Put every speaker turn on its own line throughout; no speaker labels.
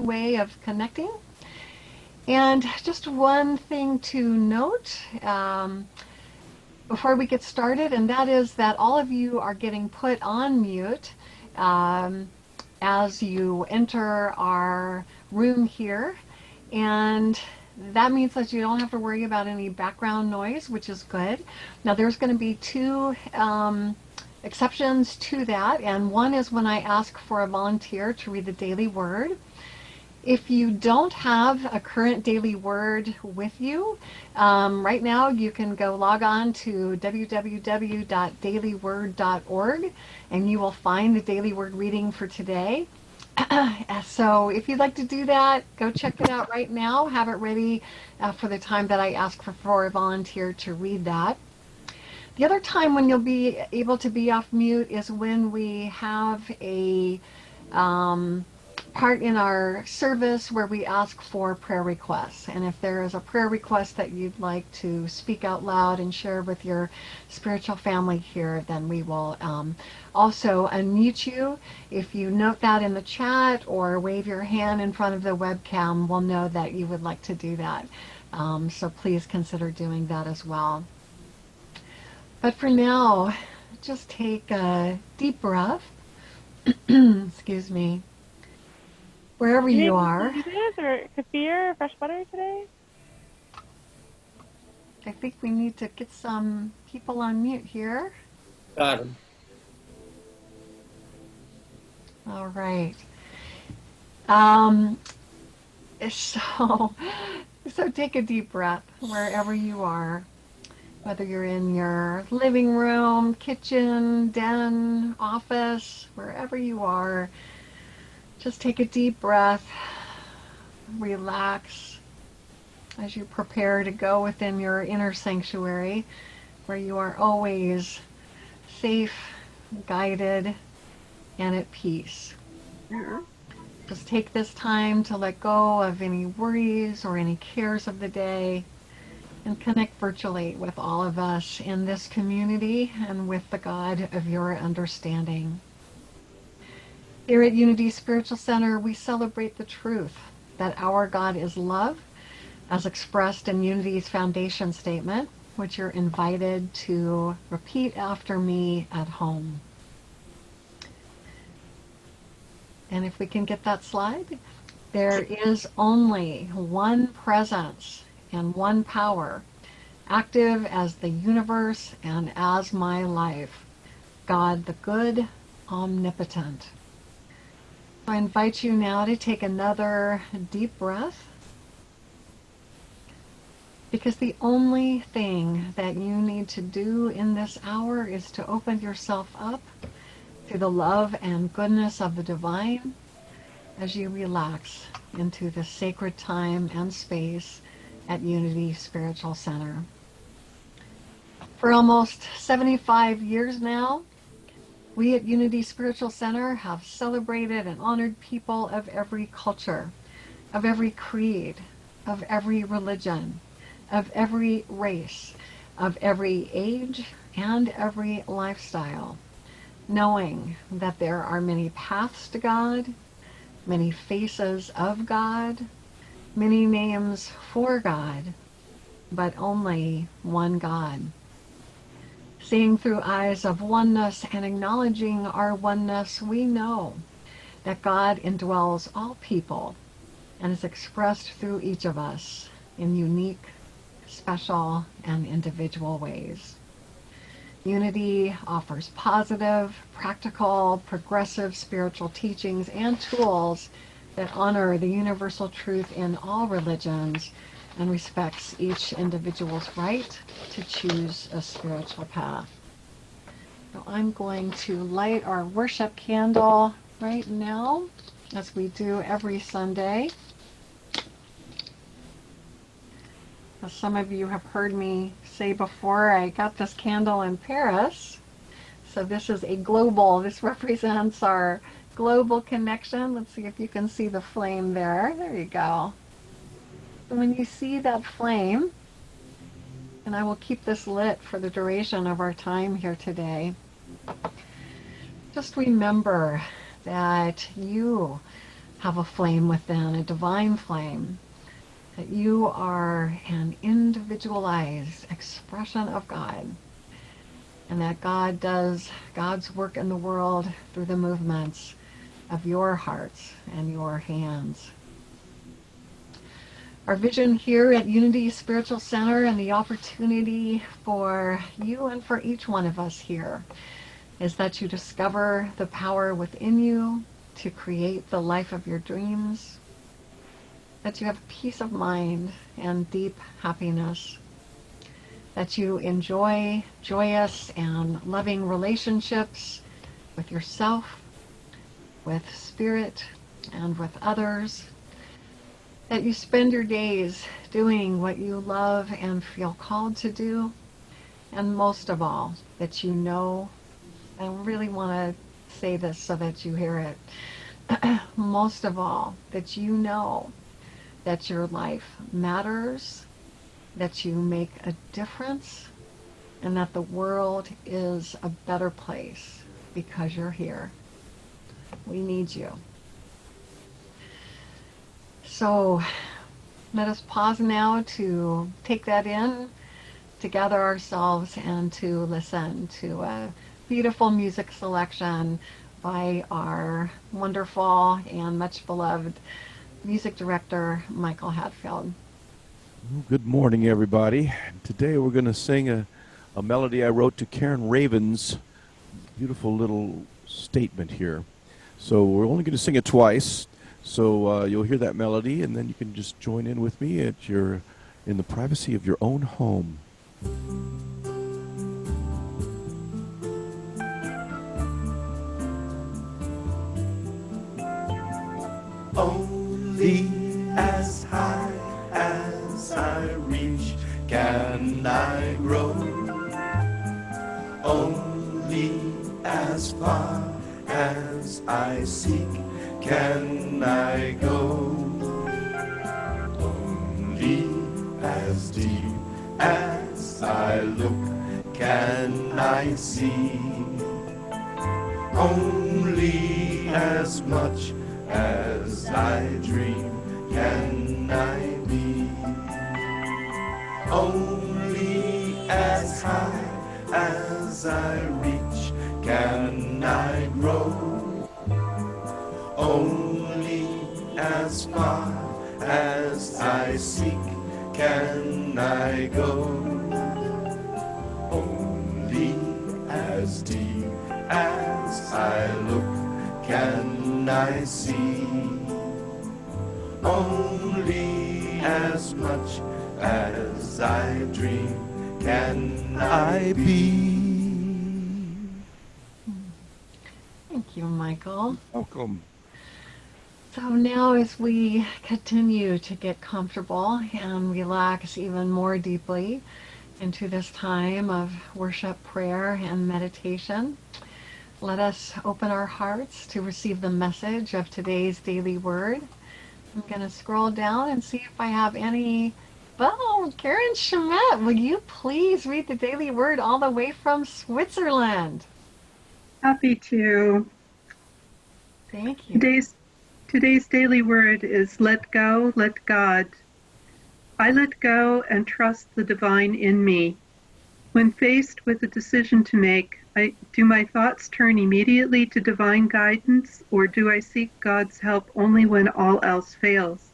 way of connecting. And just one thing to note before we get started, and that is that all of you are getting put on mute as you enter our room here. And that means that you don't have to worry about any background noise, which is good. Now, there's going to be two exceptions to that, and one is when I ask for a volunteer to read the daily word. If you don't have a current daily word with you, right now you can go log on to www.dailyword.org and you will find the daily word reading for today. So if you'd like to do that, go check it out right now. Have it ready for the time that I ask for a volunteer to read that. The other time when you'll be able to be off mute is when we have a part in our service where we ask for prayer requests. And if there is a prayer request that you'd like to speak out loud and share with your spiritual family here, then we will also unmute you. If you note that in the chat or wave your hand in front of the webcam, we'll know that you would like to do that. So please consider doing that as well. But for now, just take a deep breath. Excuse me. Wherever you are.
Or kefir or fresh butter today?
I think we need to get some people on mute here.
Got him.
All right. So take a deep breath wherever you are, whether you're in your living room, kitchen, den, office, wherever you are. Just take a deep breath, relax as you prepare to go within your inner sanctuary where you are always safe, guided, and at peace. Just take this time to let go of any worries or any cares of the day and connect virtually with all of us in this community and with the God of your understanding. Here at Unity Spiritual Center, we celebrate the truth that our God is love, as expressed in Unity's foundation statement, which you're invited to repeat after me at home. And if we can get that slide, there is only one presence and one power, active as the universe and as my life, God the good, omnipotent. I invite you now to take another deep breath, because the only thing that you need to do in this hour is to open yourself up to the love and goodness of the divine as you relax into the sacred time and space at Unity Spiritual Center. For almost 75 years now, we at Unity Spiritual Center have celebrated and honored people of every culture, of every creed, of every religion, of every race, of every age, and every lifestyle, knowing that there are many paths to God, many faces of God, many names for God, but only one God. Seeing through eyes of oneness and acknowledging our oneness, we know that God indwells all people and is expressed through each of us in unique, special, and individual ways. Unity offers positive, practical, progressive spiritual teachings and tools that honor the universal truth in all religions and respects each individual's right to choose a spiritual path. So I'm going to light our worship candle right now, as we do every Sunday. As some of you have heard me say before, I got this candle in Paris. So this is a global, this represents our global connection. Let's see if you can see the flame there. There you go. So when you see that flame, and I will keep this lit for the duration of our time here today, just remember that you have a flame within, a divine flame, that you are an individualized expression of God, and that God does God's work in the world through the movements of your hearts and your hands. Our vision here at Unity Spiritual Center and the opportunity for you and for each one of us here is that you discover the power within you to create the life of your dreams, that you have peace of mind and deep happiness, that you enjoy joyous and loving relationships with yourself, with spirit, and with others, that you spend your days doing what you love and feel called to do, and most of all, that you know, I really want to say this so that you hear it, most of all, that you know that your life matters, that you make a difference, and that the world is a better place because you're here. We need you. So let us pause now to take that in, to gather ourselves, and to listen to a beautiful music selection by our wonderful and much beloved music director, Michael Hatfield.
Well, good morning, everybody. Today we're going to sing a melody I wrote to Karen Raven's beautiful little statement here. So we're only going to sing it twice. So you'll hear that melody, and then you can just join in with me in the privacy of your own home.
Only as high as I reach can I grow. Only as far as I seek can I go. Only as deep as I look can I see. Only as much as I dream can I be. Only as high as I reach can I grow. Only as far as I seek can I go. Only as deep as I look can I see. Only as much as I dream can I be.
Thank you, Michael.
Welcome.
So now as we continue to get comfortable and relax even more deeply into this time of worship, prayer, and meditation, let us open our hearts to receive the message of today's daily word. I'm going to scroll down and see if I have any. Oh, Karen Schmidt, will you please read the daily word all the way from Switzerland?
Happy to.
Thank you.
Today's daily word is let go, let God. I let go and trust the divine in me. When faced with a decision to make, do my thoughts turn immediately to divine guidance, or do I seek God's help only when all else fails?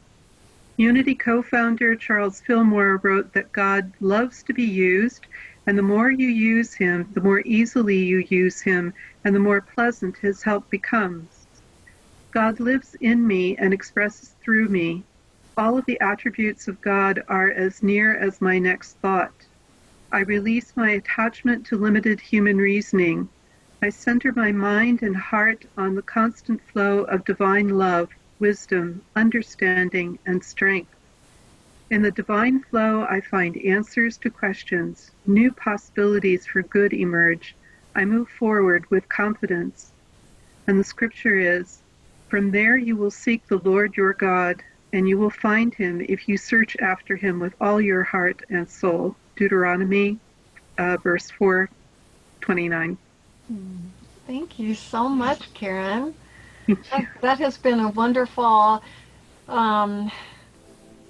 Unity co-founder Charles Fillmore wrote that God loves to be used, and the more you use him, the more easily you use him, and the more pleasant his help becomes. God lives in me and expresses through me. All of the attributes of God are as near as my next thought. I release my attachment to limited human reasoning. I center my mind and heart on the constant flow of divine love, wisdom, understanding, and strength. In the divine flow, I find answers to questions. New possibilities for good emerge. I move forward with confidence. And the scripture is, "From there you will seek the Lord your God, and you will find him if you search after him with all your heart and soul." Deuteronomy, verse 4:29.
Thank you so much, Karen. That has been a wonderful um,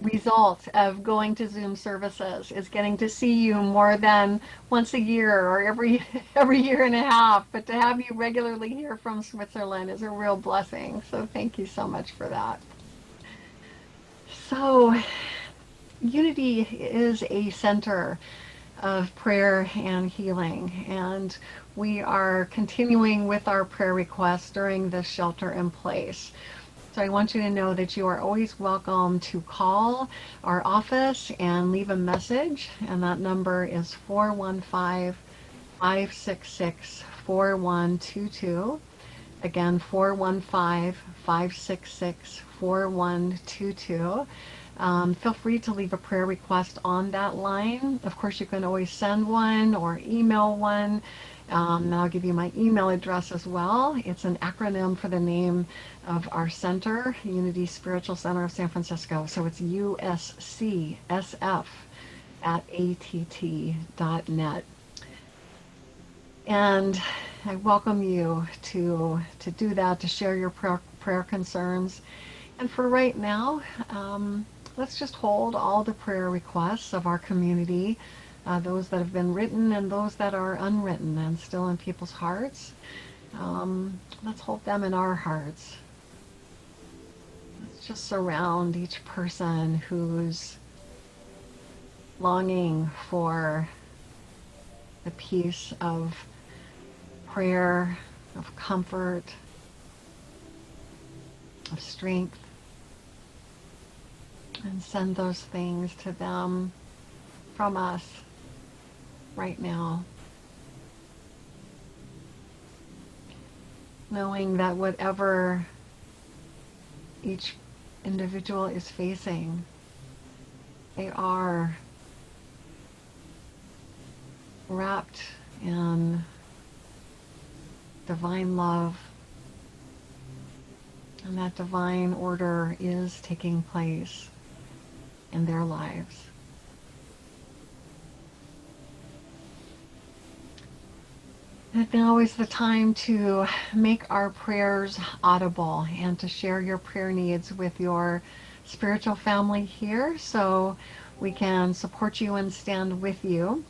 result of going to Zoom services, is getting to see you more than once a year or every year and a half. But to have you regularly here from Switzerland is a real blessing. So thank you so much for that. So Unity is a center of prayer and healing, and we are continuing with our prayer requests during this shelter in place. So I want you to know that you are always welcome to call our office and leave a message, and that number is 415-566-4122. Again, 415-566-4122. Feel free to leave a prayer request on that line. Of course, you can always send one or email one. And I'll give you my email address as well. It's an acronym for the name of our center, Unity Spiritual Center of San Francisco. So it's uscsf@att.net. And I welcome you to do that, to share your prayer concerns. And for right now, let's just hold all the prayer requests of our community, those that have been written and those that are unwritten and still in people's hearts. Let's hold them in our hearts. Let's just surround each person who's longing for the peace of prayer, of comfort, of strength, and send those things to them from us right now. Knowing that whatever each individual is facing, they are wrapped in divine love, and that divine order is taking place in their lives. And now is the time to make our prayers audible and to share your prayer needs with your spiritual family here so we can support you and stand with you.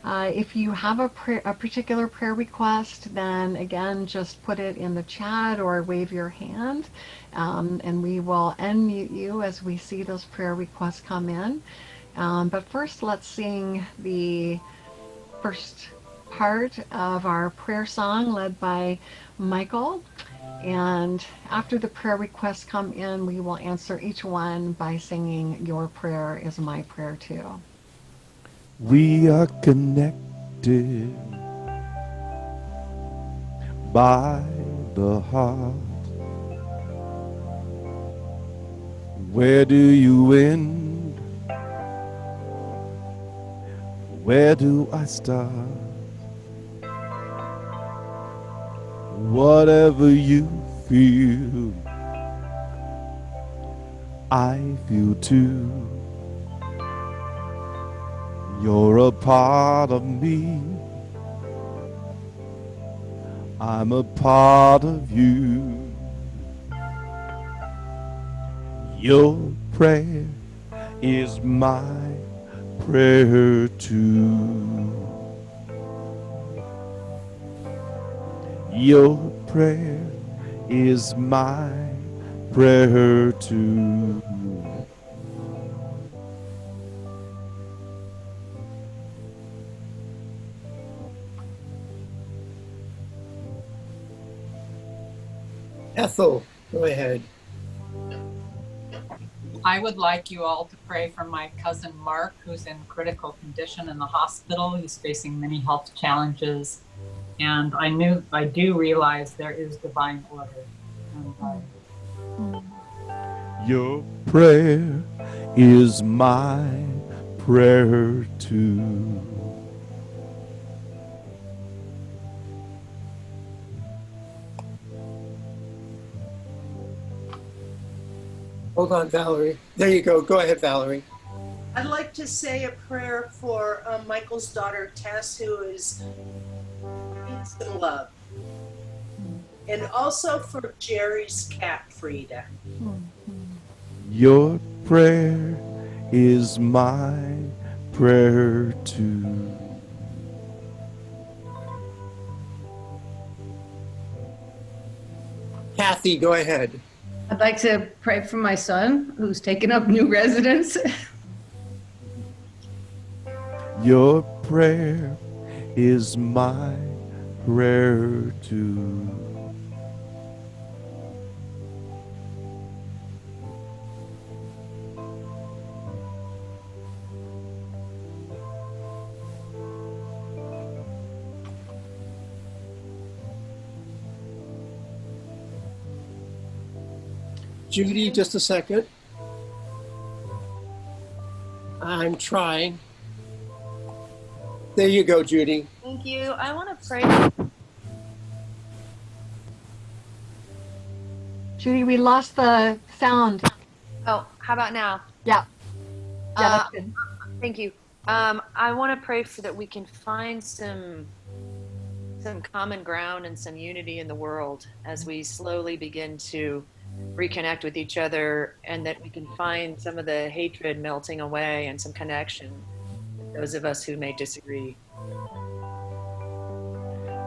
If you have a particular prayer request, then again, just put it in the chat or wave your hand, and we will unmute you as we see those prayer requests come in. But first, let's sing the first part of our prayer song led by Michael. And after the prayer requests come in, we will answer each one by singing "Your Prayer is My Prayer Too."
We are connected by the heart. Where do you end? Where do I start? Whatever you feel, I feel too. You're a part of me. I'm a part of you. Your prayer is my prayer too. Your prayer is my prayer too.
Ethel, go ahead.
I would like you all to pray for my cousin Mark, who's in critical condition in the hospital. He's facing many health challenges, and I do realize there is divine order. And
Your prayer is my prayer too.
Hold on, Valerie. There you go. Go ahead, Valerie.
I'd like to say a prayer for Michael's daughter, Tess, who needs some love. and also for Gerry's cat, Frida.
Your prayer is my prayer too.
Kathy, go ahead.
I'd like to pray for my son who's taken up new residence.
Your prayer is my prayer too.
Judy, just a second. I'm trying. There you go, Judy.
Thank you. I want to pray.
Judy, we lost the sound.
Oh, how about now?
Yeah. Yeah, that's good.
Thank you. I want to pray for that we can find some common ground and some unity in the world as we slowly begin to reconnect with each other, and that we can find some of the hatred melting away and some connection with those of us who may disagree.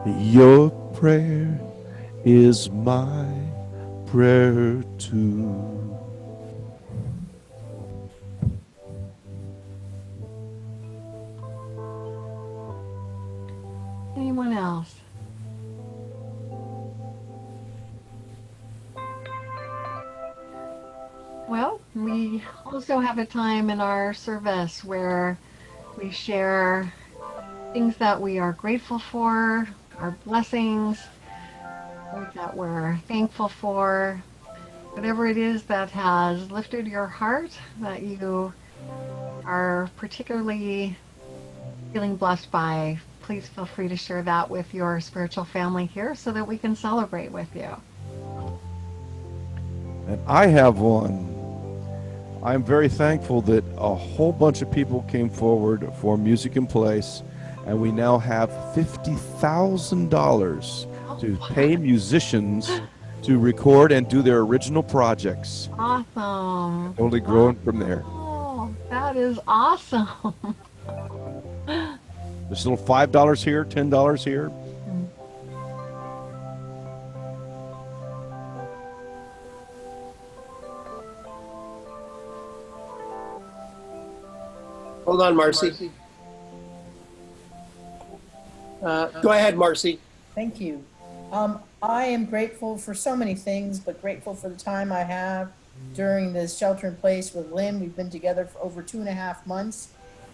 Your prayer is my prayer too.
Anyone else? Well, we also have a time in our service where we share things that we are grateful for, our blessings, things that we're thankful for, whatever it is that has lifted your heart, that you are particularly feeling blessed by. Please feel free to share that with your spiritual family here so that we can celebrate with you.
And I have one. I'm very thankful that a whole bunch of people came forward for Music in Place, and we now have $50,000 to pay musicians to record and do their original projects.
Awesome.
Only growing from there.
Oh, that is awesome.
There's little $5 here, $10 here.
Hold on, Marcy. Go ahead, Marcy.
Thank you. I am grateful for so many things, but grateful for the time I have during this shelter in place with Lynn. We've been together for over 2.5 months,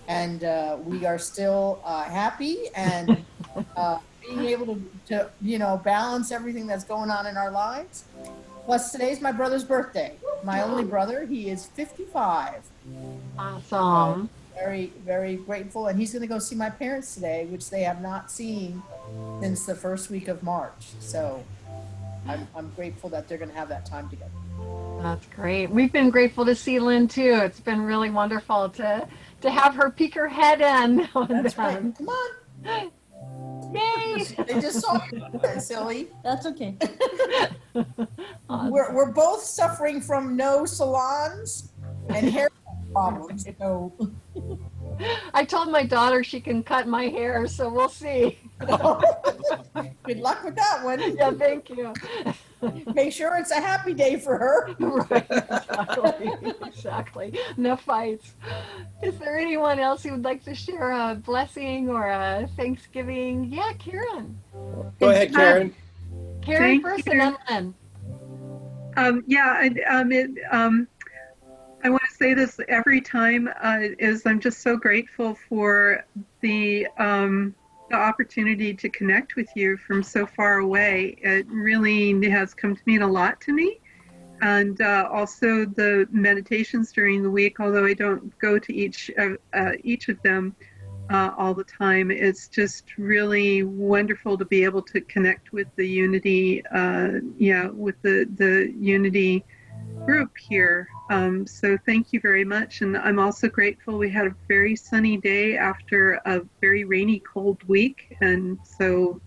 and we are still happy and being able to balance everything that's going on in our lives. Plus, today's my brother's birthday. My only brother. He is 55.
Awesome.
Very, very grateful. And he's going to go see my parents today, which they have not seen since the first week of March. So I'm grateful that they're going to have that time together.
That's great. We've been grateful to see Lynn too. It's been really wonderful to have her peek her head in.
That's right. Come on.
Yay!
They just saw you. Silly.
That's okay.
Awesome.
We're both suffering from no salons and hair problems. So
I told my daughter she can cut my hair, so we'll see.
good luck with that one.
Yeah, thank you.
Make sure it's a happy day for her.
Right, exactly. No fights. Is there anyone else who would like to share a blessing or a Thanksgiving? Yeah, Karen.
Go ahead, Karen.
Karen first and then Lynn.
I want to say this every time is I'm just so grateful for the opportunity to connect with you from so far away. It really has come to mean a lot to me. And also the meditations during the week, although I don't go to each of them all the time, it's just really wonderful to be able to connect with the unity, with the unity group here. So thank you very much. And I'm also grateful we had a very sunny day after a very rainy, cold week. And so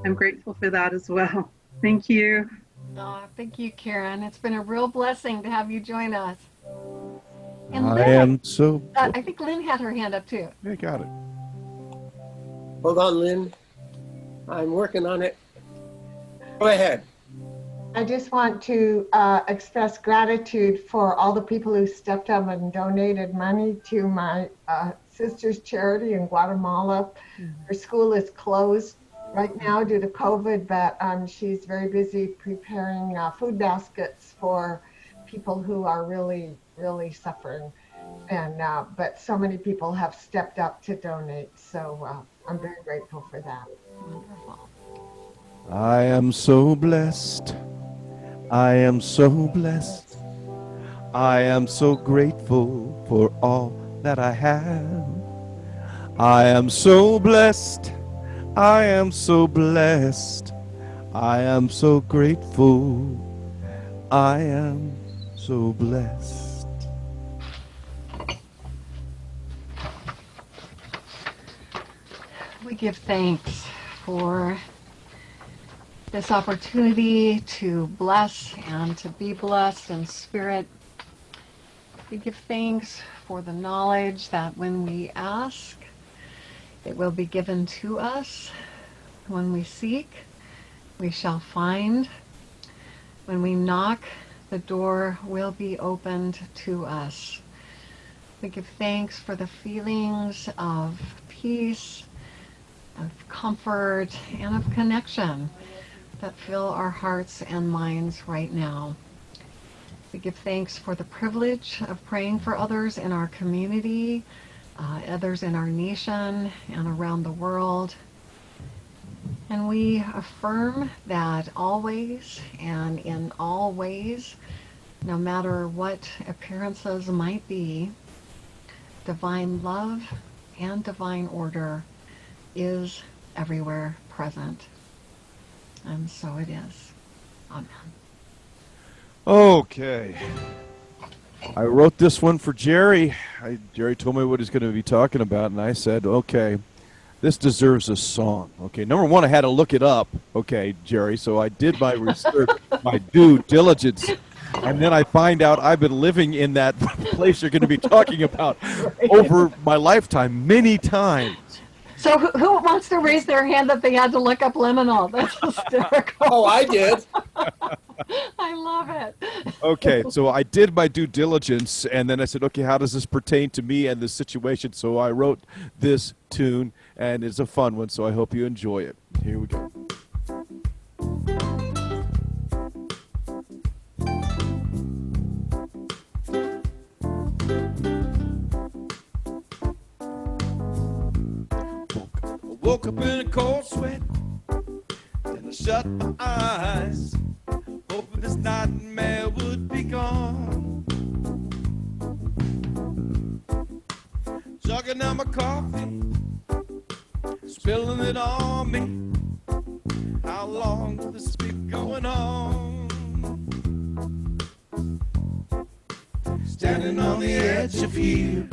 I'm grateful for that as well. Thank you.
Oh, thank you, Karen. It's been a real blessing to have you join us. And
I
Lynn,
am so.
I think Lynn had her hand up too.
Yeah, got it.
Hold on, Lynn. I'm working on it. Go ahead.
I just want to express gratitude for all the people who stepped up and donated money to my sister's charity in Guatemala. Her school is closed right now due to COVID, but she's very busy preparing food baskets for people who are really, really suffering. And but so many people have stepped up to donate, so I'm very grateful for that.
Wonderful.
I am so blessed. I am so blessed. I am so grateful for all that I have. I am so blessed. I am so blessed. I am so grateful. I am so blessed.
We give thanks for this opportunity to bless and to be blessed in spirit. We give thanks for the knowledge that when we ask, it will be given to us. When we seek, we shall find. When we knock, the door will be opened to us. We give thanks for the feelings of peace, of comfort, and of connection that fill our hearts and minds right now. We give thanks for the privilege of praying for others in our community, others in our nation, and around the world. And we affirm that always and in all ways, no matter what appearances might be, divine love and divine order is everywhere present. And so it is. Amen.
Okay. I wrote this one for Gerry. Gerry told me what he's going to be talking about, and I said, okay, this deserves a song. Okay, number one, I had to look it up. Okay, Gerry, so I did my research, my due diligence, and then I find out I've been living in that place you're going to be talking about over my lifetime many times.
So who wants to raise their hand that they had to look up liminal? That's hysterical.
Oh, I did.
I love it.
Okay, so I did my due diligence, and then I said, okay, how does this pertain to me and this situation? So I wrote this tune, and it's a fun one, so I hope you enjoy it. Here we go. Woke up in a cold sweat, then I shut my eyes, hoping this nightmare would be gone. Chugging down my coffee, spilling it on me. How long will this be going on? Standing on the edge of here,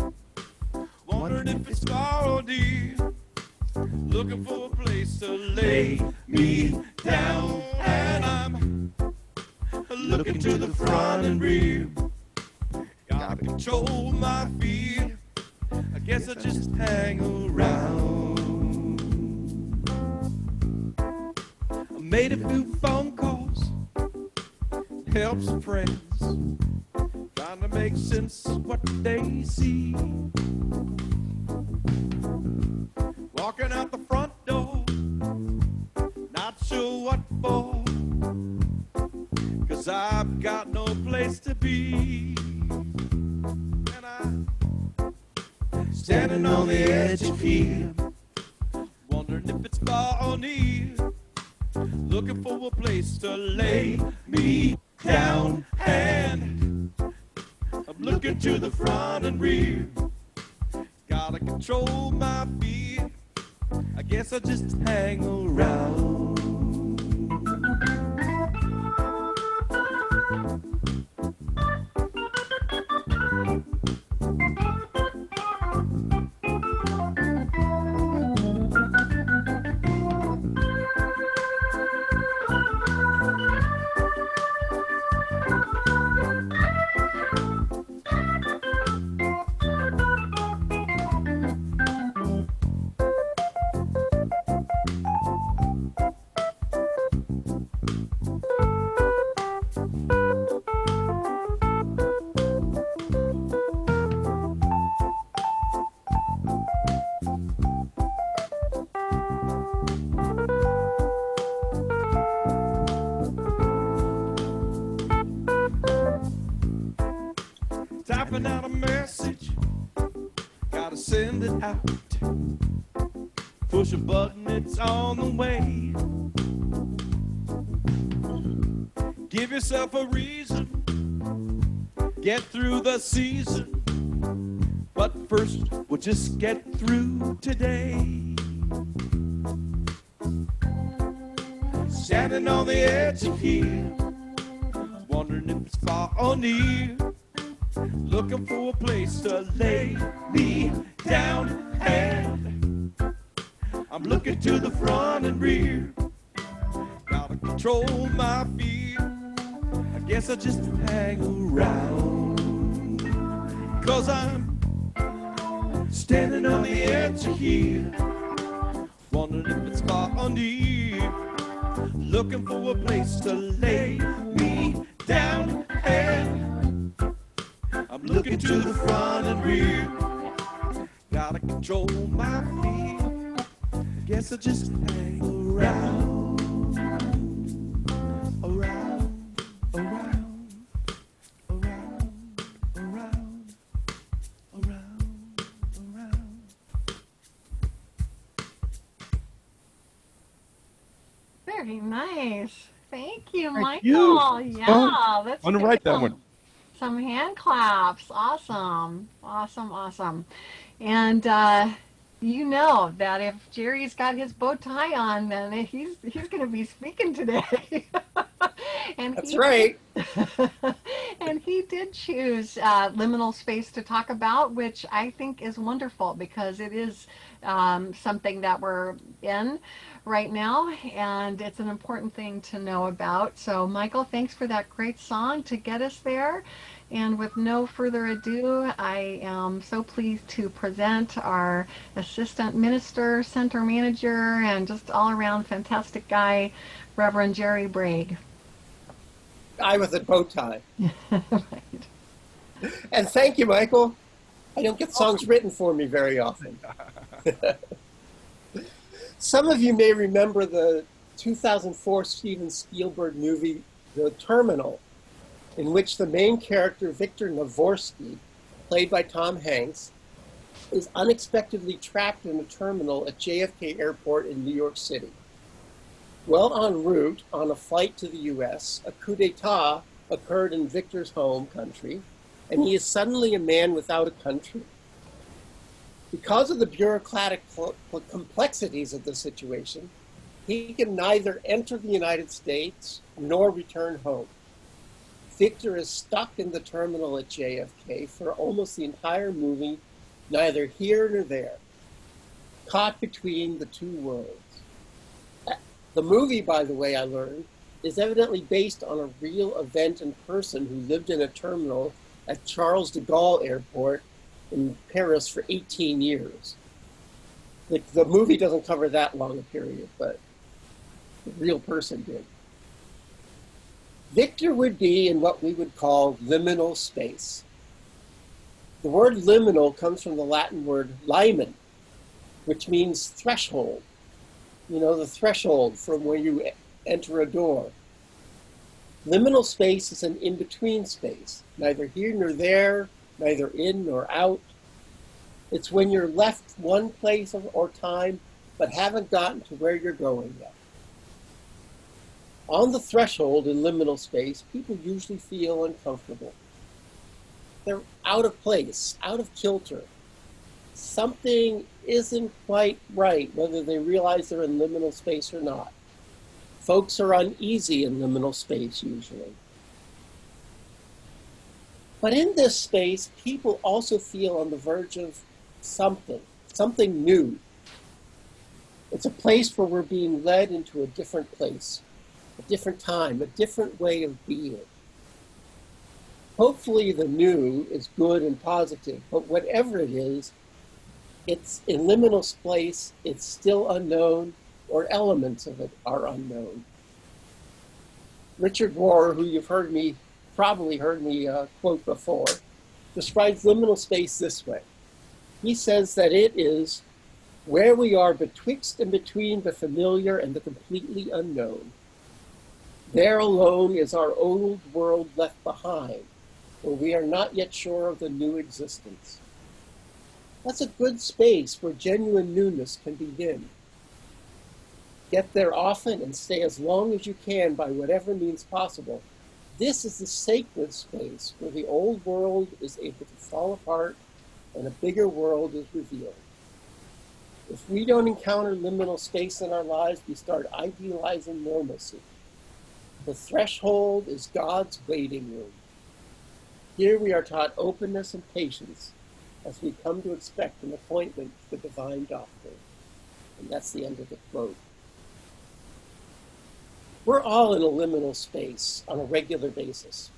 wondering if it's far or near. Looking for a place to lay me down, and I'm looking to the front and rear. Gotta control my fear. I guess I just hang around. I made a few phone calls, helped some friends, trying to make sense of what they see. Walking out the front door, not sure what for, 'cause I've got no place to be. And I'm standing on the edge of here, wondering if it's far or near, looking for a place to lay me down. And I'm looking to the front and rear. Gotta control my fear. I guess I just hang around.
typing out a message, gotta send it out. Push a button, it's on the way. Give yourself a reason, get through the season. But first, we'll just get through today. Standing on the edge of here, wondering if it's far or near. Looking for a place to lay me down, and I'm looking to the front and rear. Gotta control my fear. I guess I just hang around, 'cause I'm standing on the edge of here, wondering if it's far or near. Looking for a place to lay me down, and I'm looking to the front and rear. Gotta control my fear. Guess I just hang around, around, around, around, around, around, around.
Very nice. Thank you,
Thank
Michael.
you.
Yeah, let's
I'm gonna
give
write that
some-
one.
Some hand claps. Awesome. Awesome, awesome. And you know that if Gerry's got his bow tie on, then he's going to be speaking today. And
That's right.
And he did choose liminal space to talk about, which I think is wonderful because it is something that we're in right now, and it's an important thing to know about. So, Michael, thanks for that great song to get us there. And with no further ado, I am so pleased to present our assistant minister, center manager, and just all-around fantastic guy, Reverend Gerry Brague.
Guy with a bow tie.
Right.
And thank you, Michael. I don't get songs written for me very often. Some of you may remember the 2004 Steven Spielberg movie, The Terminal, in which the main character, Victor Navorsky, played by Tom Hanks, is unexpectedly trapped in a terminal at JFK Airport in New York City. Well en route on a flight to the US, a coup d'etat occurred in Victor's home country, and he is suddenly a man without a country. Because of the bureaucratic complexities of the situation, he can neither enter the United States nor return home. Victor is stuck in the terminal at JFK for almost the entire movie, neither here nor there, caught between the two worlds. The movie, by the way, I learned, is evidently based on a real event and person who lived in a terminal at Charles de Gaulle Airport in Paris for 18 years. The movie doesn't cover that long a period, but the real person did. Victor would be in what we would call liminal space. The word liminal comes from the Latin word limen, which means threshold. You know, the threshold from where you enter a door. Liminal space is an in-between space, neither here nor there, neither in nor out. It's when you're left one place or time, but haven't gotten to where you're going yet. On the threshold in liminal space, people usually feel uncomfortable. They're out of place, out of kilter. Something isn't quite right, whether they realize they're in liminal space or not. Folks are uneasy in liminal space usually. But in this space, people also feel on the verge of something new. It's a place where we're being led into a different place, a different time, a different way of being. Hopefully the new is good and positive, but whatever it is, it's in liminal space, it's still unknown, or elements of it are unknown. Richard Rohr, who you've probably heard me quote before, describes liminal space this way. He says that it is where we are betwixt and between the familiar and the completely unknown. There alone is our old world left behind, where we are not yet sure of the new existence. That's a good space where genuine newness can begin. Get there often and stay as long as you can by whatever means possible. This is the sacred space where the old world is able to fall apart and a bigger world is revealed. If we don't encounter liminal space in our lives, we start idealizing normalcy. The threshold is God's waiting room. Here we are taught openness and patience as we come to expect an appointment to the divine doctor. And that's the end of the quote. We're all in a liminal space on a regular basis.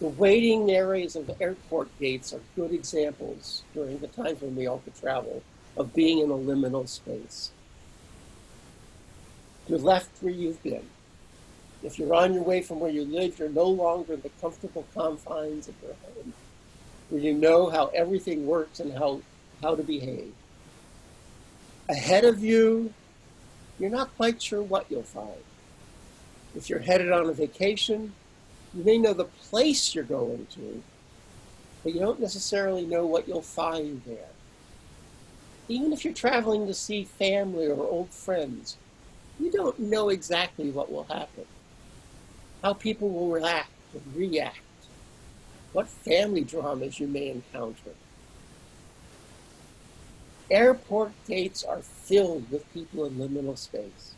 The waiting areas of airport gates are good examples during the times when we all could travel of being in a liminal space. You're left where you've been. If you're on your way from where you live, you're no longer in the comfortable confines of your home, where you know how everything works and how to behave. Ahead of you, you're not quite sure what you'll find. If you're headed on a vacation, you may know the place you're going to, but you don't necessarily know what you'll find there. Even if you're traveling to see family or old friends, you don't know exactly what will happen, how people will react and react, what family dramas you may encounter. Airport gates are filled with people in liminal space.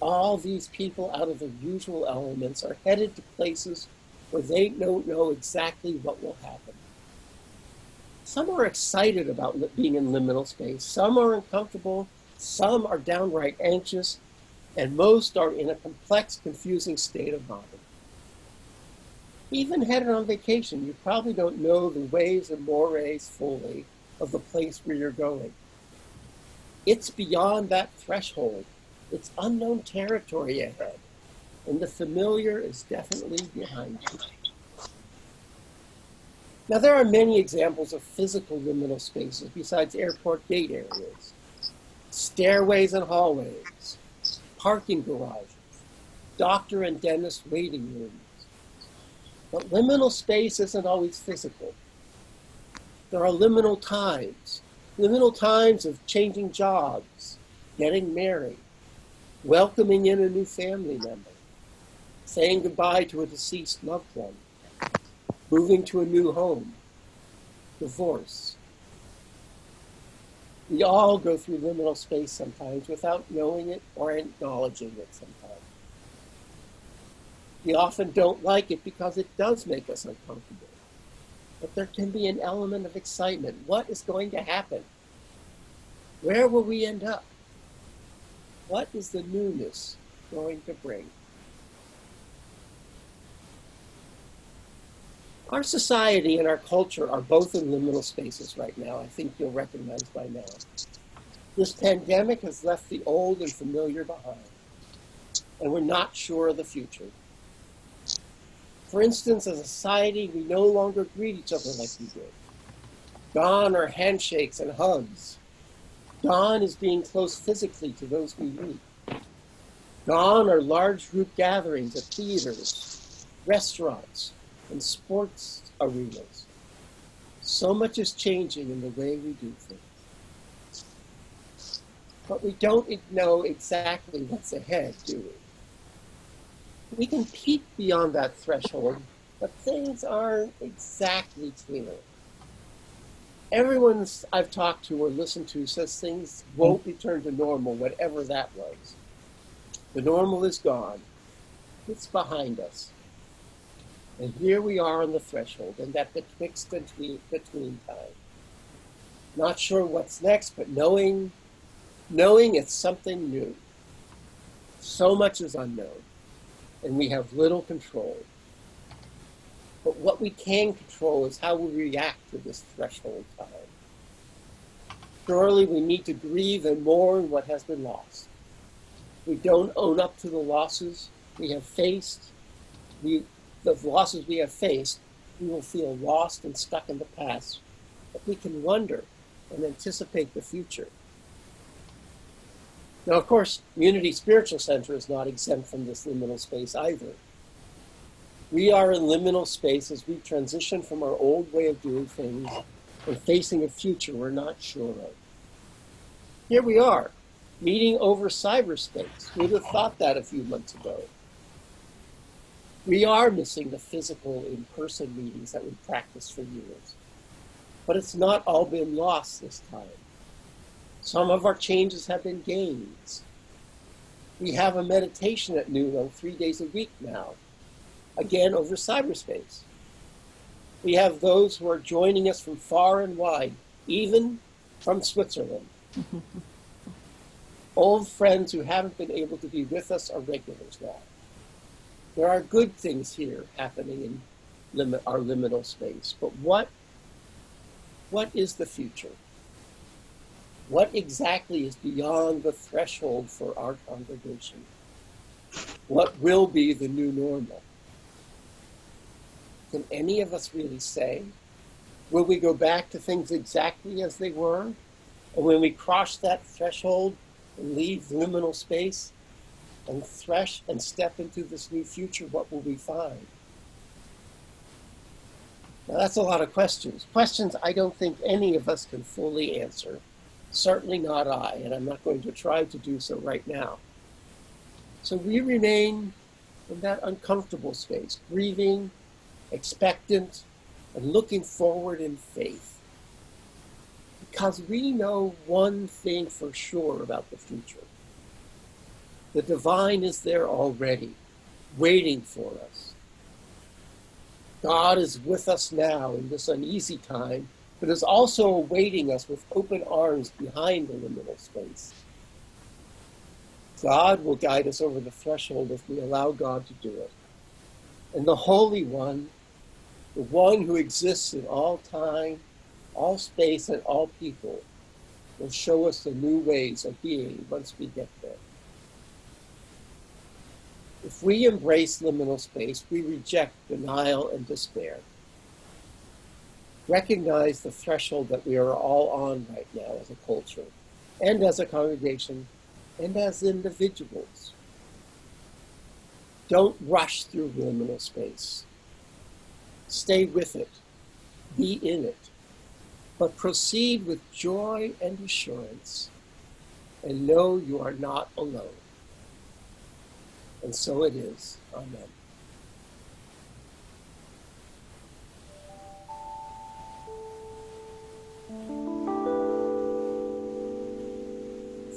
All these people out of their usual elements are headed to places where they don't know exactly what will happen. Some are excited about being in liminal space, some are uncomfortable, some are downright anxious, and most are in a complex, confusing state of mind. Even headed on vacation, you probably don't know the ways and mores fully of the place where you're going. It's beyond that threshold. It's unknown territory ahead, and the familiar is definitely behind you. Now, there are many examples of physical liminal spaces besides airport gate areas. Stairways and hallways, parking garages, doctor and dentist waiting rooms. But liminal space isn't always physical. There are liminal times of changing jobs, getting married, welcoming in a new family member, saying goodbye to a deceased loved one, moving to a new home, divorce. We all go through liminal space sometimes without knowing it or acknowledging it sometimes. We often don't like it because it does make us uncomfortable. But there can be an element of excitement. What is going to happen? Where will we end up? What is the newness going to bring? Our society and our culture are both in liminal spaces right now. I think you'll recognize by now. This pandemic has left the old and familiar behind, and we're not sure of the future. For instance, as a society, we no longer greet each other like we did. Gone are handshakes and hugs. Gone is being close physically to those we meet. Gone are large group gatherings at theaters, restaurants, and sports arenas. So much is changing in the way we do things. But we don't know exactly what's ahead, do we? We can peek beyond that threshold, but things aren't exactly clear. Everyone I've talked to or listened to says things won't return to normal, whatever that was. The normal is gone. It's behind us. And here we are on the threshold, and that betwixt and between time. Not sure what's next, but knowing it's something new. So much is unknown, and we have little control. But what we can control is how we react to this threshold time. Surely we need to grieve and mourn what has been lost. We don't own up to the losses we have faced. The losses we have faced, we will feel lost and stuck in the past. But we can wonder and anticipate the future. Now, of course, Unity Spiritual Center is not exempt from this liminal space either. We are in liminal space as we transition from our old way of doing things and facing a future we're not sure of. Here we are, meeting over cyberspace. Who'd have thought that a few months ago? We are missing the physical in-person meetings that we practiced for years. But it's not all been lost this time. Some of our changes have been gains. We have a meditation at noon on 3 days a week now, again over cyberspace. We have those who are joining us from far and wide, even from Switzerland. Old friends who haven't been able to be with us are regulars now. There are good things here happening in our liminal space, but what is the future? What exactly is beyond the threshold for our congregation? What will be the new normal? Can any of us really say? Will we go back to things exactly as they were? Or when we cross that threshold and leave liminal space and thresh and step into this new future, what will we find? Now that's a lot of questions. Questions I don't think any of us can fully answer. Certainly not I, and I'm not going to try to do so right now. So we remain in that uncomfortable space, grieving, expectant, and looking forward in faith. Because we know one thing for sure about the future. The divine is there already, waiting for us. God is with us now in this uneasy time, but is also awaiting us with open arms behind the liminal space. God will guide us over the threshold if we allow God to do it. And the Holy One, the one who exists in all time, all space, and all people, will show us the new ways of being once we get there. If we embrace liminal space, we reject denial and despair. Recognize the threshold that we are all on right now as a culture, and as a congregation, and as individuals. Don't rush through liminal space. Stay with it. Be in it. But proceed with joy and assurance, and know you are not alone. And so it is. Amen.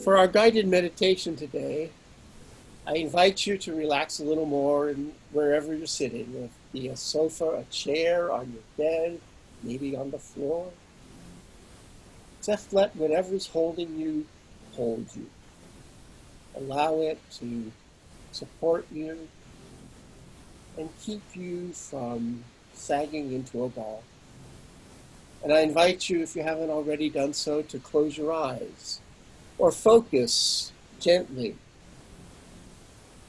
For our guided meditation today, I invite you to relax a little more in wherever you're sitting. If it be a sofa, a chair, on your bed, maybe on the floor. Just let whatever's holding you hold you. Allow it to support you and keep you from sagging into a ball. And I invite you, if you haven't already done so, to close your eyes or focus gently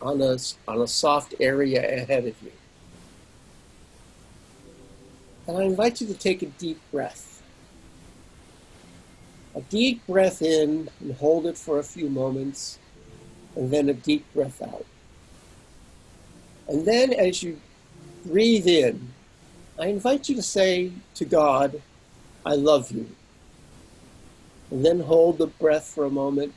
on a soft area ahead of you. And I invite you to take a deep breath. A deep breath in and hold it for a few moments, and then a deep breath out. And then as you breathe in, I invite you to say to God, I love you. And then hold the breath for a moment.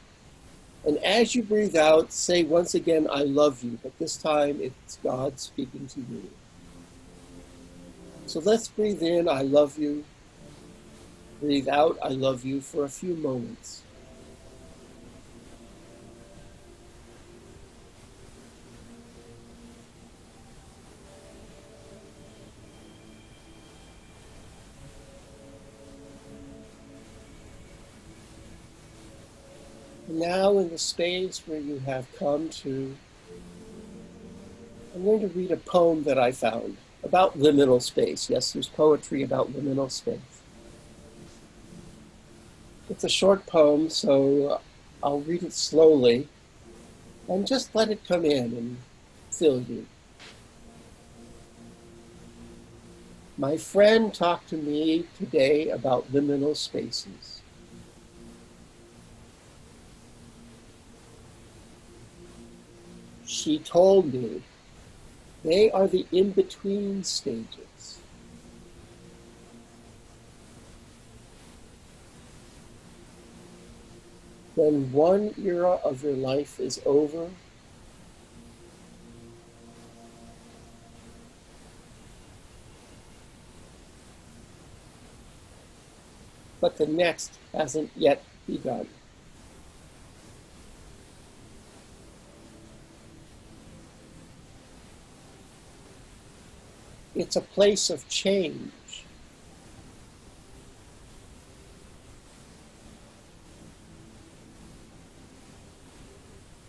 And as you breathe out, say once again, I love you, but this time it's God speaking to you. So let's breathe in, I love you. Breathe out, I love you, for a few moments. Now in the space where you have come to, I'm going to read a poem that I found about liminal space. Yes, there's poetry about liminal space. It's a short poem, so I'll read it slowly and just let it come in and fill you. My friend talked to me today about liminal spaces. She told me They are the in-between stages. When one era of your life is over, but the next hasn't yet begun. It's a place of change.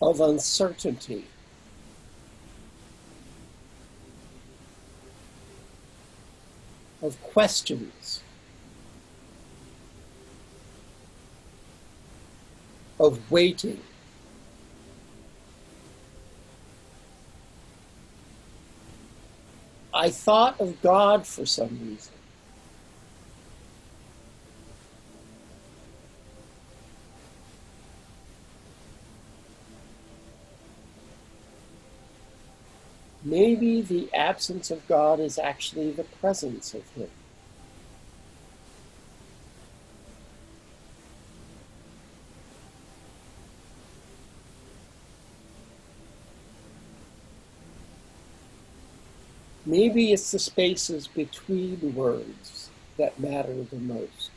Of uncertainty. Of questions. Of waiting. I thought of God for some reason. Maybe the absence of God is actually the presence of Him. Maybe it's the spaces between words that matter the most.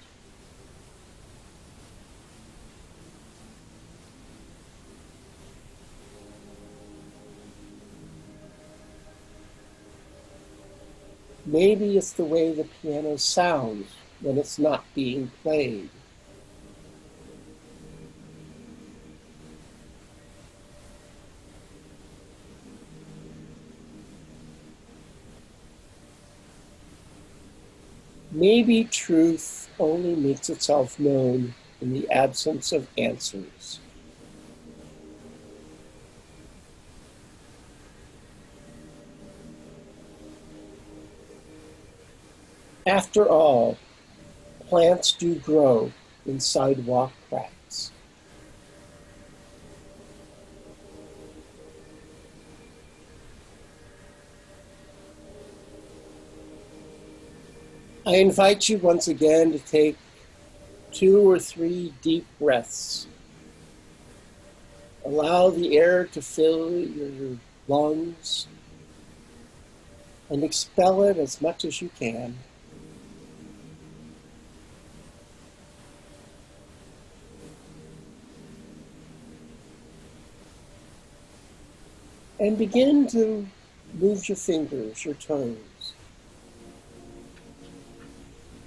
Maybe it's the way the piano sounds when it's not being played. Maybe truth only makes itself known in the absence of answers. After all, plants do grow in sidewalk cracks. I invite you once again to take 2 or 3 deep breaths. Allow the air to fill your lungs and expel it as much as you can. And begin to move your fingers, your toes.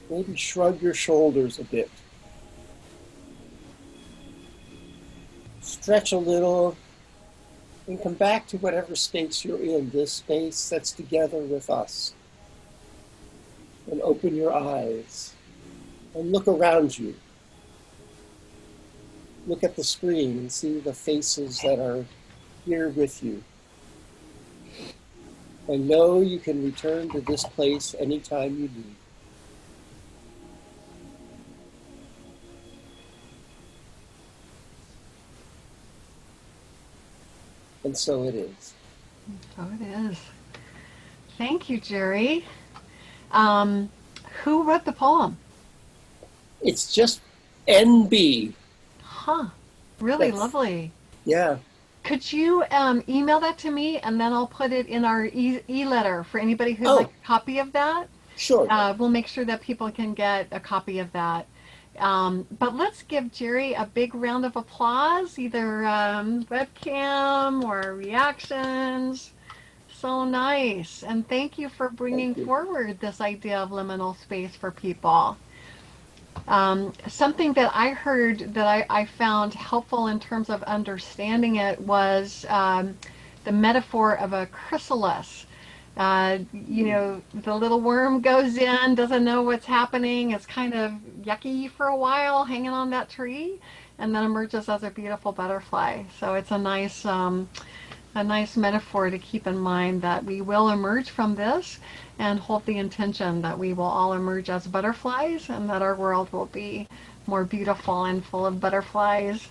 Maybe shrug your shoulders a bit. Stretch a little and come back to whatever space you're in, this space that's together with us. And open your eyes and look around you. Look at the screen and see the faces that are here with you. And know you can return to this place anytime you need. And so it is.
So it is. Thank you, Gerry. Who wrote the poem?
It's just NB.
Huh. Really
That's-
lovely.
Yeah.
Could you email that to me, and then I'll put it in our e-letter for anybody who'd
Oh.
like a copy of that?
Sure.
We'll make sure that people can get a copy of that. But let's give Gerry a big round of applause, either webcam or reactions. So nice. And thank you for bringing forward this idea of liminal space for people. Something that I heard that I found helpful in terms of understanding it was the metaphor of a chrysalis. You know, the little worm goes in, doesn't know what's happening, it's kind of yucky for a while hanging on that tree, and then emerges as a beautiful butterfly. So it's a nice metaphor to keep in mind that we will emerge from this and hold the intention that we will all emerge as butterflies and that our world will be more beautiful and full of butterflies,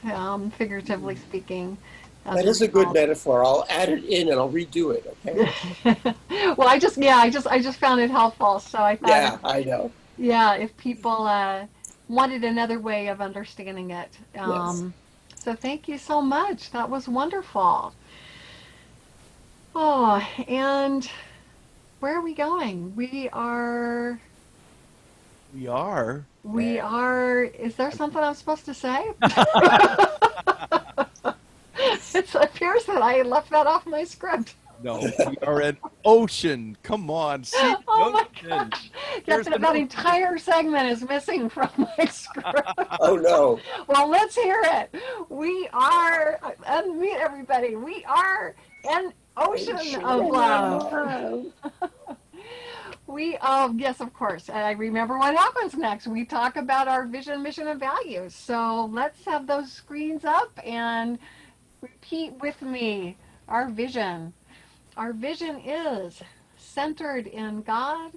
figuratively speaking,
That is a good metaphor. I'll add it in and I'll redo it, okay?
Well, I just found it helpful. So I thought,
Yeah, I know.
yeah, if people wanted another way of understanding it.
Yes.
So thank you so much. That was wonderful. Oh, and where are we going? We are. Is there something I'm supposed to say? It appears that I left that off my script.
No, we are an ocean. Come on, see the
Oh my
ocean.
gosh. Yes, that entire segment is missing from my script.
Oh no.
Well, let's hear it. We are, unmute everybody. We are an ocean of love. Yes, of course. I remember what happens next. We talk about our vision, mission, and values. So let's have those screens up and repeat with me our vision. Our vision is centered in God.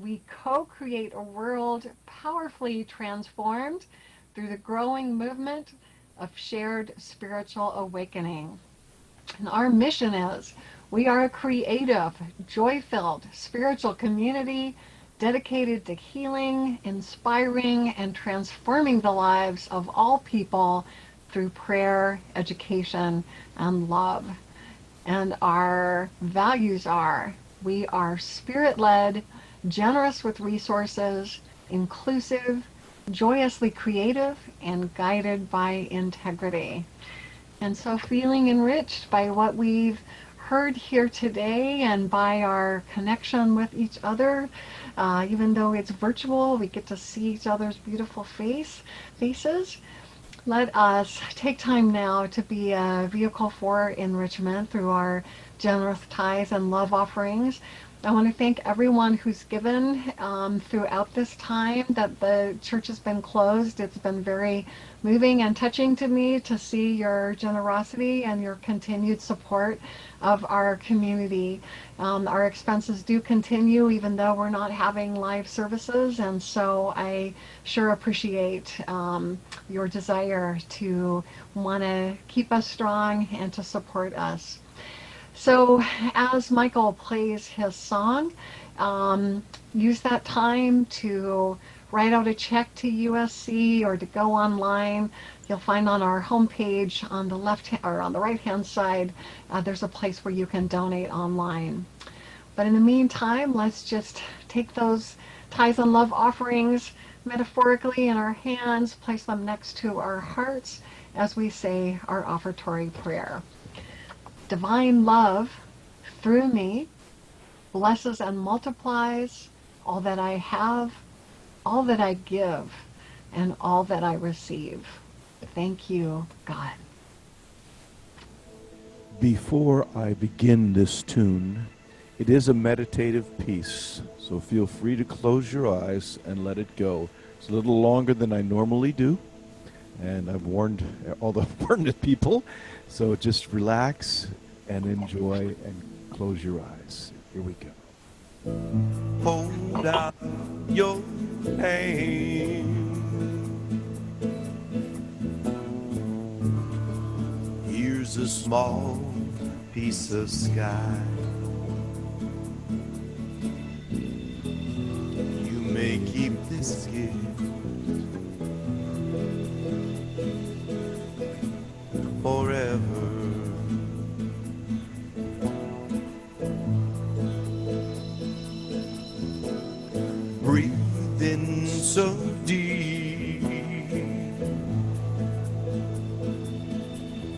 We co-create a world powerfully transformed through the growing movement of shared spiritual awakening. And our mission is we are a creative, joy-filled spiritual community dedicated to healing, inspiring, and transforming the lives of all people through prayer, education, and love. And our values are, we are spirit-led, generous with resources, inclusive, joyously creative, and guided by integrity. And so feeling enriched by what we've heard here today and by our connection with each other, even though it's virtual, we get to see each other's beautiful faces. Let us take time now to be a vehicle for enrichment through our generous tithes and love offerings. I want to thank everyone who's given throughout this time that the church has been closed. It's been very moving and touching to me to see your generosity and your continued support of our community. Our expenses do continue even though we're not having live services, and so I sure appreciate your desire to want to keep us strong and to support us. So as Michael plays his song, use that time to write out a check to USC or to go online. You'll find on our homepage on the left or on the right hand side, there's a place where you can donate online. But in the meantime, let's just take those tithes and love offerings metaphorically in our hands, place them next to our hearts as we say our offertory prayer. Divine love through me blesses and multiplies all that I have, all that I give, and all that I receive. Thank you, God.
Before I begin this tune, it is a meditative piece, so feel free to close your eyes and let it go. It's a little longer than I normally do, and I've warned all the permanent people, so just relax and enjoy and close your eyes. Here we go.
Hold out your hand. Here's a small piece of sky. You may keep this gift forever. Breathe in so deep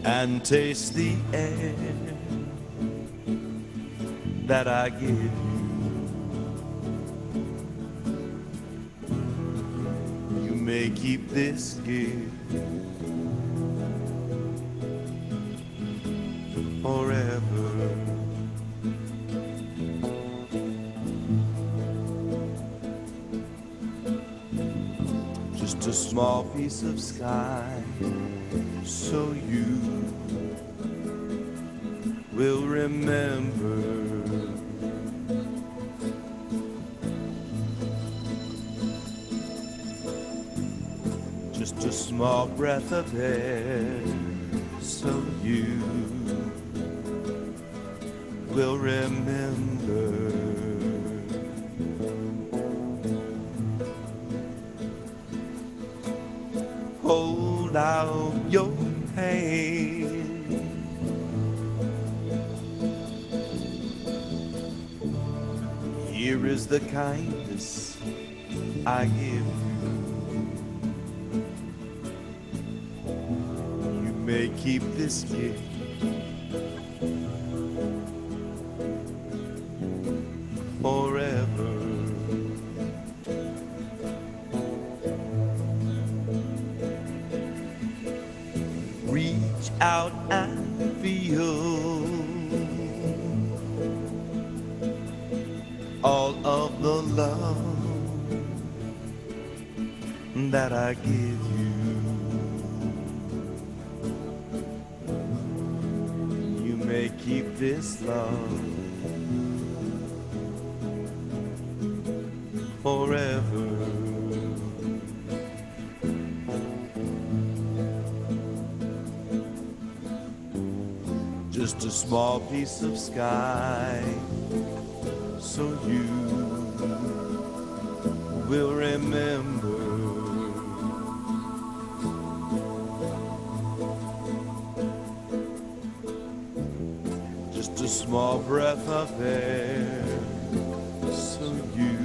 and taste the air that I give you. You may keep this gift forever. Just a small piece of sky, so you will remember. Just a small breath of air, so you will remember. Hold out your hand. Here is the kindness I give you. You may keep this gift forever. Reach out and feel all of the love that I give you. You may keep this love forever. Just a small piece of sky, so you will remember. Just a small breath of air, so you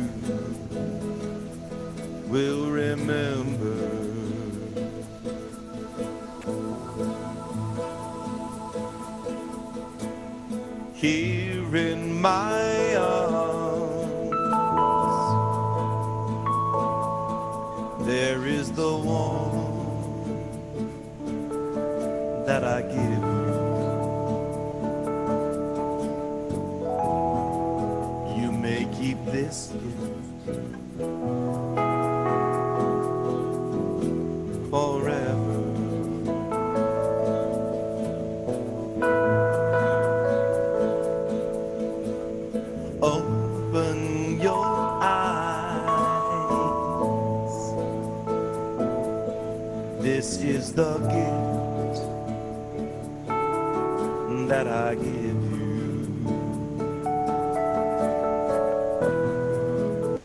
will remember. Here in my arms, there is the warmth that I give you. You may keep this gift forever. Open your eyes. This is the gift that I give you.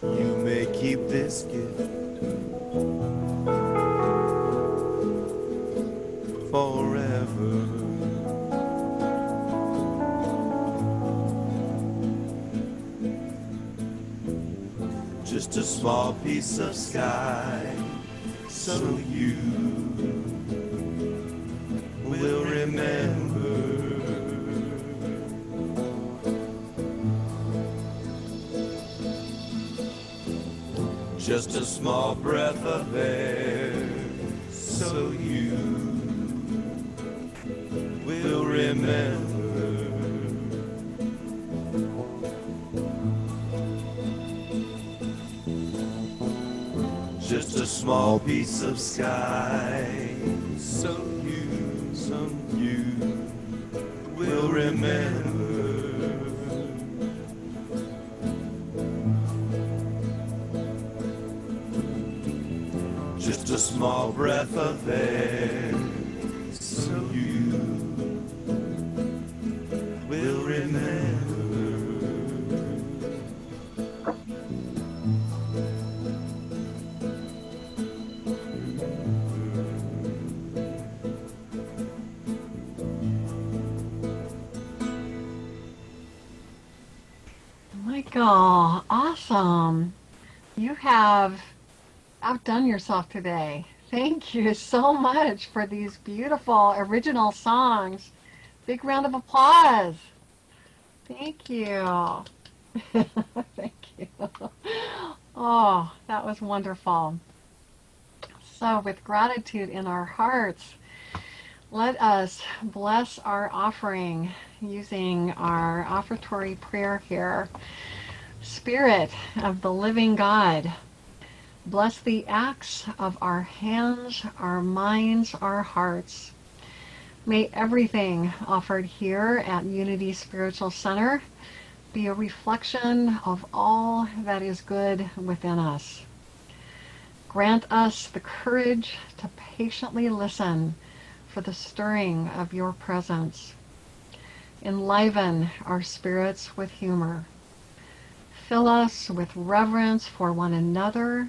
You may keep this gift forever. Just a small piece of sky, so you will remember. Just a small breath of air, so you will remember. Just a small piece of sky, so you will remember. Just a small breath of air, so you will remember.
Michael, awesome. You have outdone yourself today. Thank you so much for these beautiful original songs. Big round of applause. Thank you. Thank you. Oh, that was wonderful. So with gratitude in our hearts, let us bless our offering using our offertory prayer here. Spirit of the living God, bless the acts of our hands, our minds, our hearts. May everything offered here at Unity Spiritual Center be a reflection of all that is good within us. Grant us the courage to patiently listen for the stirring of your presence. Enliven our spirits with humor. Fill us with reverence for one another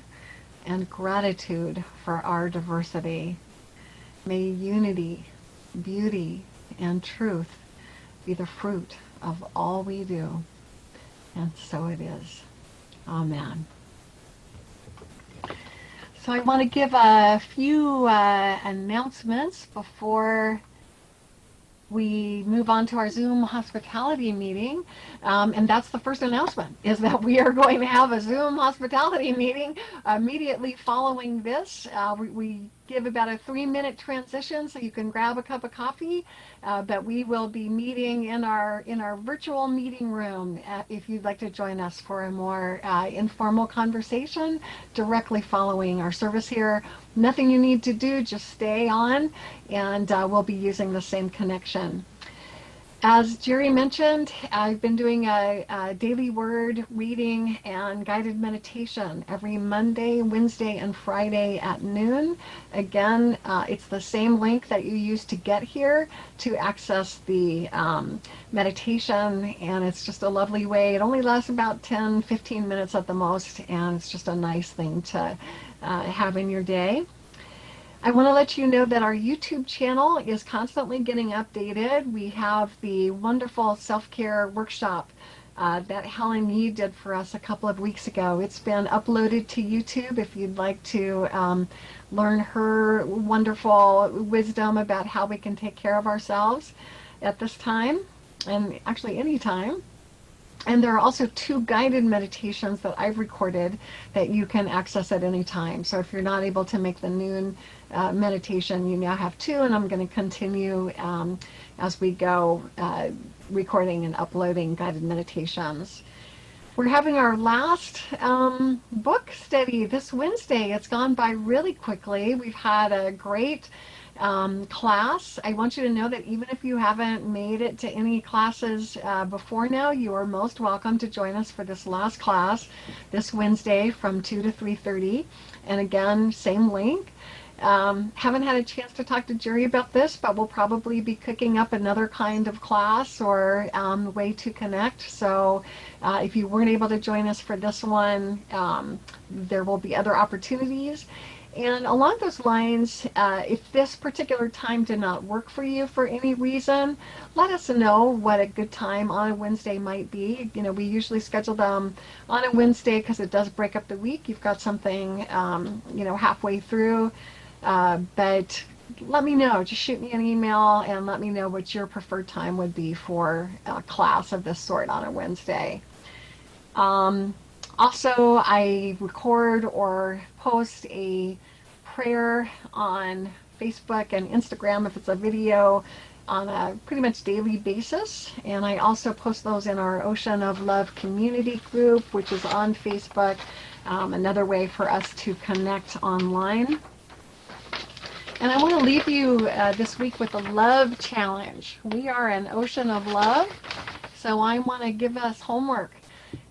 and gratitude for our diversity. May unity, beauty, and truth be the fruit of all we do. And so it is. Amen. So I want to give a few announcements before we move on to our Zoom hospitality meeting. And that's the first announcement, is that we are going to have a Zoom hospitality meeting immediately following this. We give about a 3-minute transition so you can grab a cup of coffee, but we will be meeting in our virtual meeting room if you'd like to join us for a more informal conversation directly following our service here. Nothing you need to do, just stay on, and we'll be using the same connection. As Gerry mentioned, I've been doing a daily word reading and guided meditation every Monday, Wednesday, and Friday at noon. Again, it's the same link that you used to get here to access the meditation, and it's just a lovely way. It only lasts about 10-15 minutes at the most, and it's just a nice thing to have in your day. I want to let you know that our YouTube channel is constantly getting updated. We have the wonderful self-care workshop that Helen Yee did for us a couple of weeks ago. It's been uploaded to YouTube if you'd like to learn her wonderful wisdom about how we can take care of ourselves at this time, and actually any time. And there are also 2 guided meditations that I've recorded that you can access at any time. So if you're not able to make the noon meditation, you now have 2, and I'm going to continue as we go recording and uploading guided meditations. We're having our last book study this Wednesday. It's gone by really quickly. We've had a great class. I want you to know that even if you haven't made it to any classes before now, you are most welcome to join us for this last class this Wednesday from 2 to 3:30. And again, same link. Haven't had a chance to talk to Gerry about this, but we'll probably be cooking up another kind of class or way to connect. So if you weren't able to join us for this one, there will be other opportunities. And along those lines, if this particular time did not work for you for any reason, let us know what a good time on a Wednesday might be. You know, we usually schedule them on a Wednesday because it does break up the week. You've got something, you know, halfway through. But let me know. Just shoot me an email and let me know what your preferred time would be for a class of this sort on a Wednesday. Also, I record or post a prayer on Facebook and Instagram if it's a video on a pretty much daily basis. And I also post those in our Ocean of Love community group, which is on Facebook, another way for us to connect online. And I want to leave you this week with a love challenge. We are an ocean of love, so I want to give us homework.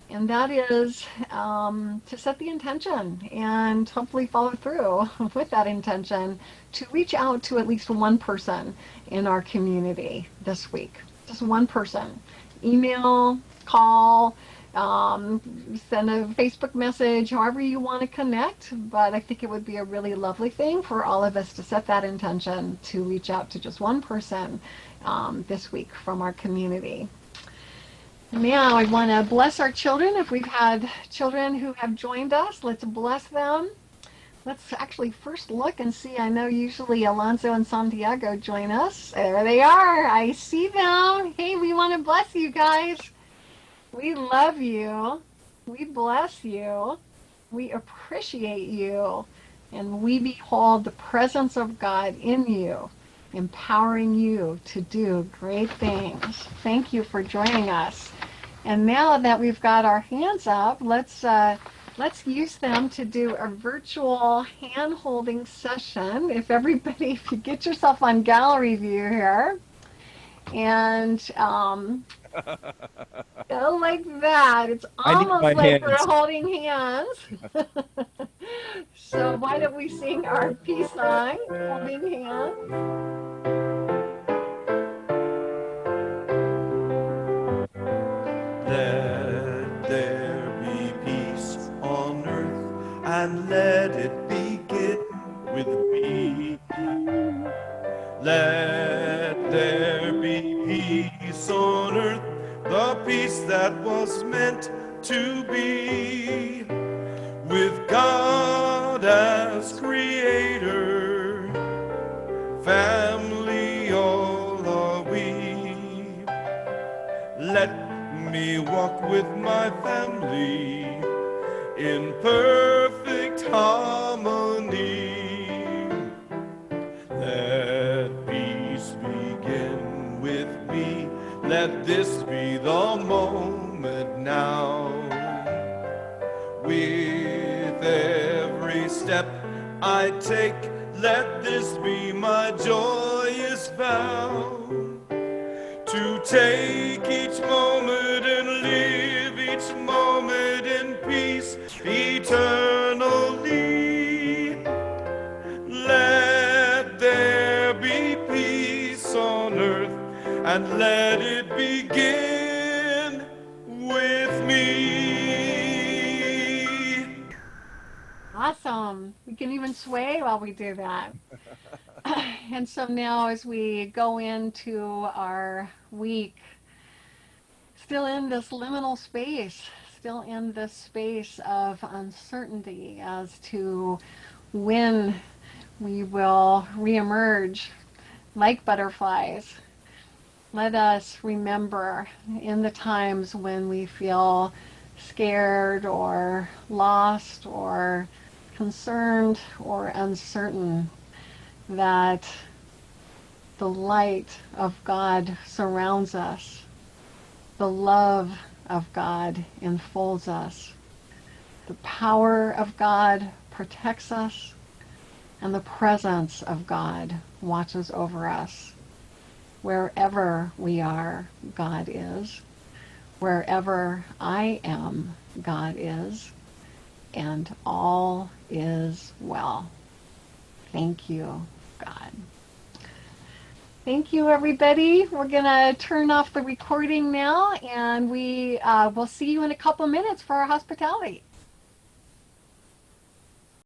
And that is to set the intention and hopefully follow through with that intention to reach out to at least one person in our community this week. Just one person. Email, call, send a Facebook message, however you want to connect. But I think it would be a really lovely thing for all of us to set that intention to reach out to just one person this week from our community. Now I want to bless our children. If we've had children who have joined us, let's bless them. Let's actually first look and see. I know usually Alonso and Santiago join us. There they are. I see them. Hey, we want to bless you guys. We love you. We bless you. We appreciate you. And we behold the presence of God in you, empowering you to do great things. Thank you for joining us. And now that we've got our hands up, let's Let's use them to do a virtual hand-holding session. If you get yourself on gallery view here, and go like that. It's almost like we're holding hands. So why don't we sing our peace song, holding hands?
it begin with me. Let there be peace on earth, the peace that was meant to be, with God as creator, family all are we. Let me walk with my family in perfect harmony. Let peace begin with me. Let this be the moment now. With every step I take, let this be my joyous vow, to take each moment and live each moment in peace eternally. Let there be peace on earth, and let it begin with me.
Awesome. We can even sway while we do that. And so now as we go into our week, still in this liminal space, still in this space of uncertainty as to when we will reemerge like butterflies, let us remember in the times when we feel scared or lost or concerned or uncertain, that the light of God surrounds us, the love of God enfolds us, the power of God protects us, and the presence of God watches over us. Wherever we are, God is. Wherever I am, God is. And all is well. Thank you, God. Thank you, everybody. We're going to turn off the recording now, and we will see you in a couple minutes for our hospitality.